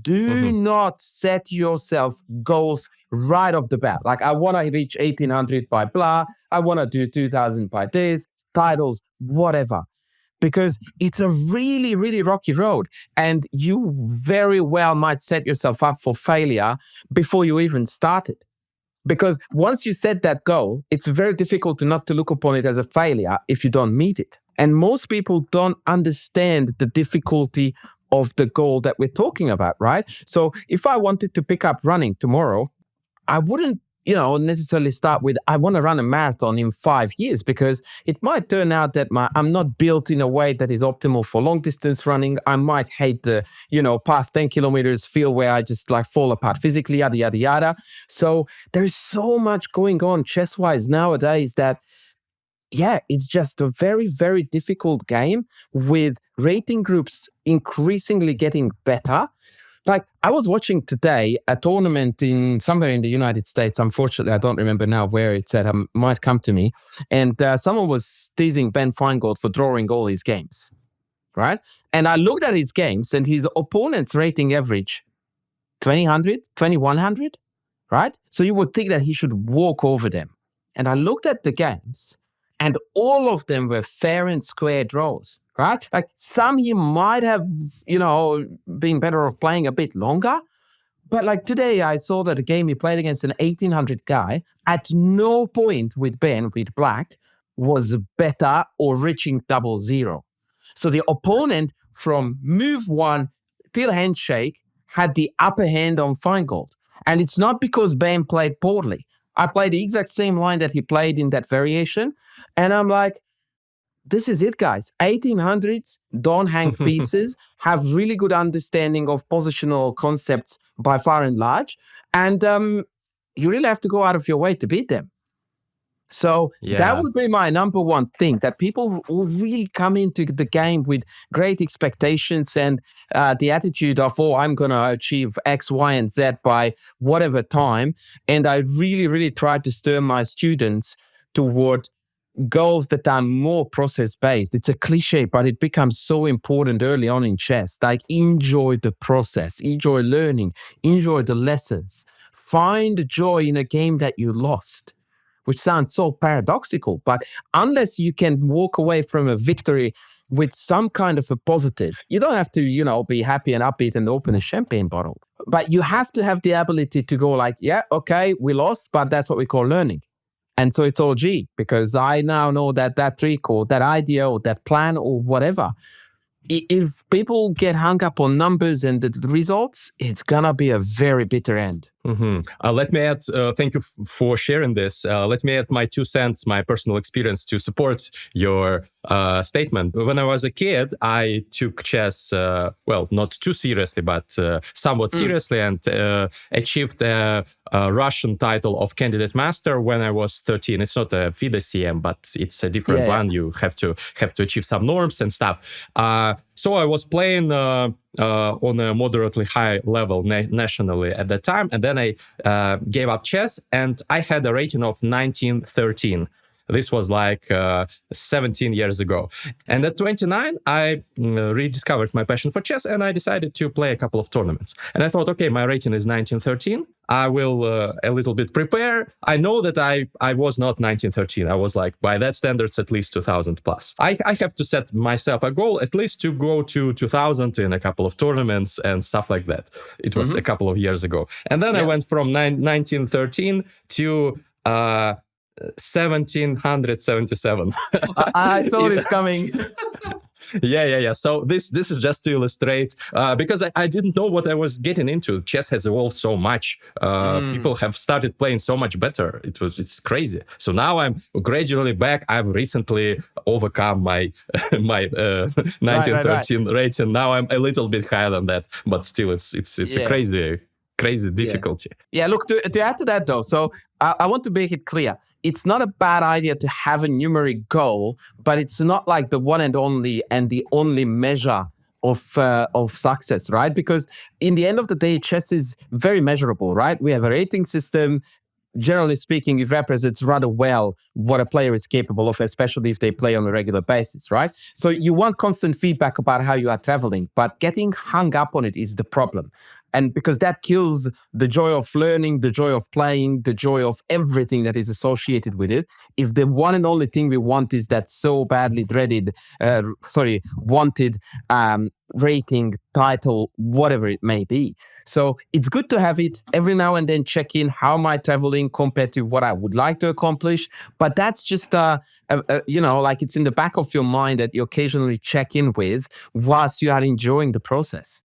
Do not set yourself goals right off the bat. Like, I want to reach 1800 by blah. I want to do 2000 by this, titles, whatever. Because it's a really, really rocky road. And you very well might set yourself up for failure before you even started. Because once you set that goal, it's very difficult not to look upon it as a failure if you don't meet it. And most people don't understand the difficulty of the goal that we're talking about, right? So if I wanted to pick up running tomorrow, I wouldn't necessarily start with, I want to run a marathon in 5 years, because it might turn out that I'm not built in a way that is optimal for long distance running. I might hate the, past 10 kilometers feel where I just like fall apart physically, yada, yada, yada. So there is so much going on chess-wise nowadays that, it's just a very, very difficult game with rating groups increasingly getting better. Like, I was watching today a tournament somewhere in the United States. Unfortunately, I don't remember now where it's at. It might come to me. And someone was teasing Ben Feingold for drawing all his games, right? And I looked at his games, and his opponent's rating average 2000, 2100, right? So you would think that he should walk over them. And I looked at the games, and all of them were fair and square draws. Right? Like, some he might have, been better off playing a bit longer. But like today, I saw that a game he played against an 1800 guy, at no point with black, was better or reaching 0-0. So the opponent from move one till handshake had the upper hand on Feingold. And it's not because Ben played poorly. I played the exact same line that he played in that variation. And I'm like, this is it, guys. 1800s don't hang pieces, have really good understanding of positional concepts by far and large. And you really have to go out of your way to beat them. So that would be my number one thing, that people will really come into the game with great expectations and the attitude of, I'm going to achieve X, Y, and Z by whatever time. And I really, really try to stir my students toward goals that are more process-based. It's a cliche, but it becomes so important early on in chess. Like, enjoy the process, enjoy learning, enjoy the lessons. Find joy in a game that you lost, which sounds so paradoxical, but unless you can walk away from a victory with some kind of a positive, you don't have to, be happy and upbeat and open a champagne bottle. But you have to have the ability to go like, okay, we lost, but that's what we call learning. And so it's all G, because I now know that trick or that idea or that plan or whatever, if people get hung up on numbers and the results, it's going to be a very bitter end. Let me add, thank you for sharing this. Let me add my 2 cents, my personal experience to support your statement. When I was a kid, I took chess, not too seriously, but somewhat seriously, and achieved a Russian title of candidate master when I was 13. It's not a FIDE CM, but it's a different one. You have to achieve some norms and stuff. So I was playing on a moderately high level nationally at that time. And then I gave up chess, and I had a rating of 1913. This was like 17 years ago. And at 29, I rediscovered my passion for chess, and I decided to play a couple of tournaments. And I thought, okay, my rating is 1913. I will a little bit prepare. I know that I was not 1913. I was like, by that standards, at least 2000 plus. I have to set myself a goal at least to go to 2000 in a couple of tournaments and stuff like that. It was a couple of years ago. And then I went from 1913 to 1777. I saw this coming. Yeah. So this is just to illustrate, because I didn't know what I was getting into. Chess has evolved so much. People have started playing so much better. It's crazy. So now I'm gradually back. I've recently overcome my 1913 rating. Now I'm a little bit higher than that, but still it's a crazy difficulty. Yeah, look, to add to that though, so I want to make it clear. It's not a bad idea to have a numeric goal, but it's not like the one and the only measure of success, right? Because in the end of the day, chess is very measurable, right? We have a rating system. Generally speaking, it represents rather well what a player is capable of, especially if they play on a regular basis, right? So you want constant feedback about how you are traveling, but getting hung up on it is the problem. And because that kills the joy of learning, the joy of playing, the joy of everything that is associated with it. If the one and only thing we want is that so badly dreaded, wanted rating, title, whatever it may be. So it's good to have it every now and then, check in, how am I traveling compared to what I would like to accomplish? But that's just, like it's in the back of your mind that you occasionally check in with whilst you are enjoying the process.